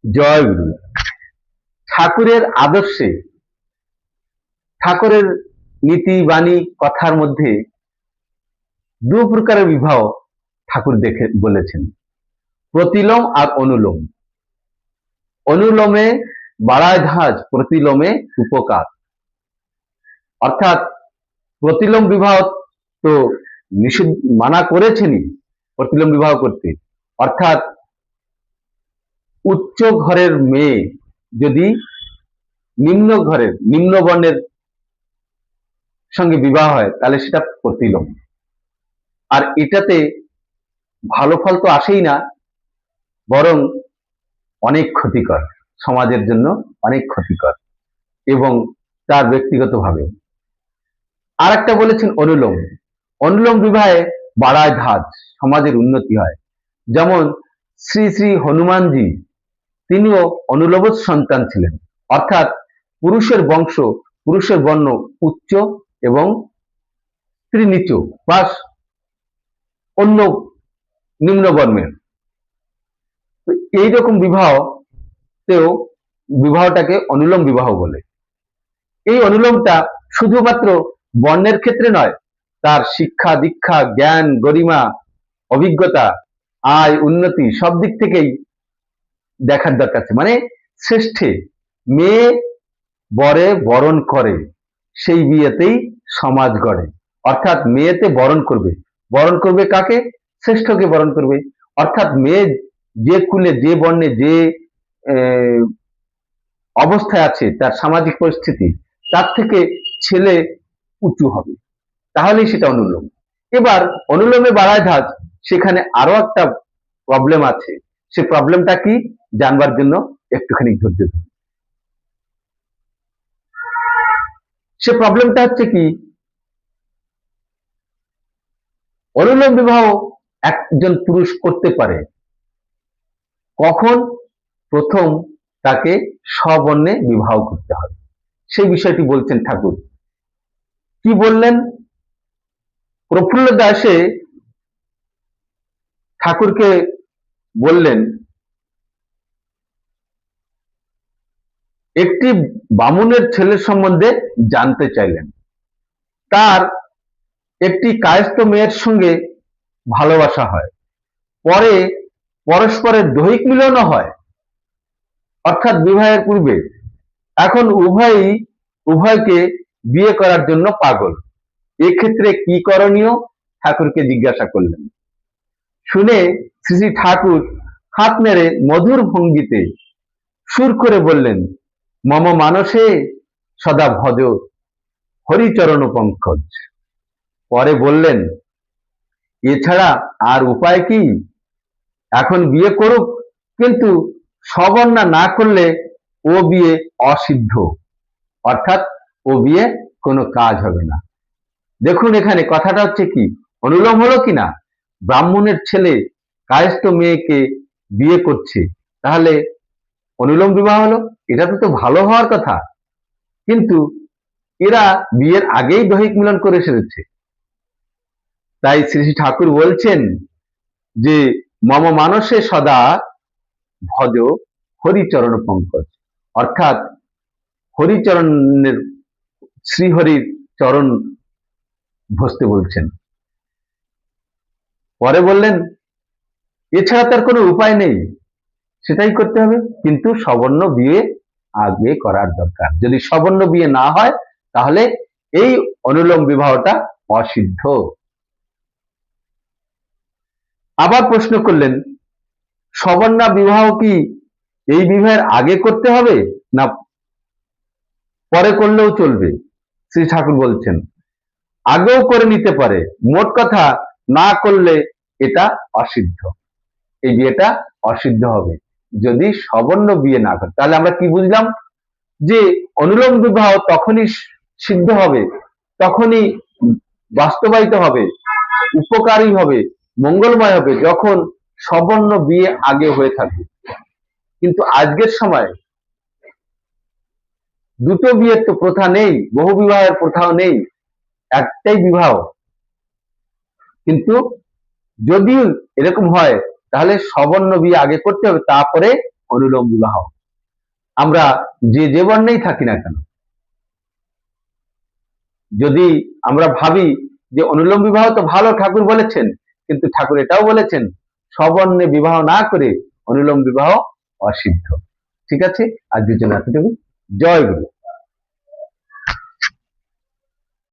জয়গুরু। ঠাকুরের আদর্শে, ঠাকুরের নীতি বাণী কথার মধ্যে দু প্রকারের বিবাহ ঠাকুর দেখে বলেছেন, প্রতিলোম আর অনুলোম। অনুলোমে বাড়ায় ধাজ, প্রতিলোমে উপকার। অর্থাৎ প্রতিলোম বিবাহ তো নিষিদ্ধ, মানা করেছেনই প্রতিলোম বিবাহ করতে। অর্থাৎ উচ্চ ঘরের মেয়ে যদি নিম্ন ঘরের, নিম্ন বর্ণের সঙ্গে বিবাহ হয় তাহলে সেটা প্রতিলোম। আর এটাতে ভালো ফল তো আসেই না, বরং অনেক ক্ষতিকর, সমাজের জন্য অনেক ক্ষতিকর এবং তার ব্যক্তিগতভাবে। আর একটা বলেছেন অনুলোম। অনুলোম বিবাহে বাড়ায় ধাজ, সমাজের উন্নতি হয়। যেমন শ্রী শ্রী হনুমানজি, তিনিও অনুলোমজ সন্তান ছিলেন। অর্থাৎ পুরুষের বংশ, পুরুষের বর্ণ উচ্চ এবং স্ত্রী নিচু বা অন্য নিম্ন বর্ণের। এইরকম বিবাহতেও বিবাহটাকে অনুলোম বিবাহ বলে। এই অনুলোমটা শুধুমাত্র বর্ণের ক্ষেত্রে নয়, তার শিক্ষা দীক্ষা, জ্ঞান, গরিমা, অভিজ্ঞতা, আয়, উন্নতি সব দিক থেকেই দেখার দরকার আছে। মানে শ্রেষ্ঠে মেয়ে বরে বরণ করে, সেই বিয়েতেই সমাজ গড়ে। অর্থাৎ মেয়েতে বরণ করবে, বরণ করবে কাকে? শ্রেষ্ঠকে বরণ করবে। অর্থাৎ মেয়ে যে কুলে, যে বর্ণে, যে অবস্থায় আছে, তার সামাজিক পরিস্থিতি, তার থেকে ছেলে উঁচু হবে, তাহলেই সেটা অনুলোম। এবার অনুলোমে বাড়ায় ধাজ, সেখানে আরো একটা প্রবলেম আছে। সে প্রবলেমটা কি জানবার জন্য একটুখানি ধৈর্য ধরুন। সে প্রবলেমটা হচ্ছে কি, অনুলোম বিবাহ একজন পুরুষ করতে পারে কখন? প্রথম তাকে স্ববর্ণে বিবাহ করতে হবে, সেই বিষয়টি বলছেন ঠাকুর। কি বললেন? প্রফুল্ল দাসে ঠাকুরকে বললেন, একটি বামুনের ছেলের সম্বন্ধে জানতে চাইলেন। তার একটি কায়স্থ মেয়ের সঙ্গে ভালোবাসা হয়, পরে পরস্পরের দৈহিক মিলনও হয়, অর্থাৎ বিবাহের পূর্বে। এখন উভয়কে বিয়ে করার জন্য পাগল। এক্ষেত্রে কি করণীয়? ঠাকুরকে জিজ্ঞাসা করলেন। শুনে শ্রী শ্রী ঠাকুর হাত নেড়ে মধুর ভঙ্গিতে সুর করে বললেন, মম মানসে সদা ভজ হরিচরণ পঙ্কজ। পরে বললেন, এছাড়া আর উপায় কি? এখন বিয়ে করুক, কিন্তু সবর্ণা না করলে ও বিয়ে অসিদ্ধ, অর্থাৎ ও বিয়ে কোনো কাজ হবে না। দেখুন এখানে কথাটা হচ্ছে কি, অনুলোম হলো কিনা, ব্রাহ্মণের ছেলে কায়স্থ মেয়েকে বিয়ে করছে, তাহলে অনুলোম বিবাহ হলো। এটা তো ভালো হওয়ার কথা, কিন্তু এরা বিয়ের আগেই দৈহিক মিলন করে সেরেছে। তাই শ্রী শ্রী ঠাকুর বলছেন যে মম মানসে সদা ভজ হরিচরণ পঙ্কজ, অর্থাৎ হরিচরণের, শ্রীহরির চরণ ভজতে বলছেন। পরে বললেন, এছাড়া তার কোনো উপায় নেই, সেটাই করতে হবে, কিন্তু সবর্ণ বিয়ে আগে করার দরকার। যদি সবর্ণ বিয়ে না হয় তাহলে এই অনুলোম বিবাহটা অসিদ্ধ। আবার প্রশ্ন করলেন, সবর্ণা বিবাহ কি এই বিবাহের আগে করতে হবে না পরে করলেও চলবে? শ্রী ঠাকুর বলছেন, আগেও করে নিতে পারে, মোট কথা না করলে এটা অসিদ্ধ, এই বিয়েটা অসিদ্ধ হবে যদি সবর্ণ বিয়ে না করে। তাহলে আমরা কি বুঝলাম? যে অনুলোম বিবাহ তখনই সিদ্ধ হবে, তখনই বাস্তবায়িত হবে, উপকারী হবে, মঙ্গলময় হবে, যখন সবর্ণ বিয়ে আগে হয়ে থাকবে। কিন্তু আজকের সময় দুটো বিয়ের তো প্রথা নেই, বহু বিবাহের প্রথাও নেই, একটাই বিবাহ। কিন্তু যদি এরকম হয় তাহলে সবর্ণ বিয়ে আগে করতে হবে, তারপরে অনুলোম বিবাহ। আমরা যে বর্ণেই থাকি না কেন, যদি আমরা ভাবি যে অনুলোম বিবাহ তো ভালো, ঠাকুর বলেছেন, কিন্তু ঠাকুর এটাও বলেছেন স্ববর্ণে বিবাহ না করে অনুলোম বিবাহ অসিদ্ধ। ঠিক আছে, আজকের জন্য এতটুকু। জয় গুরু।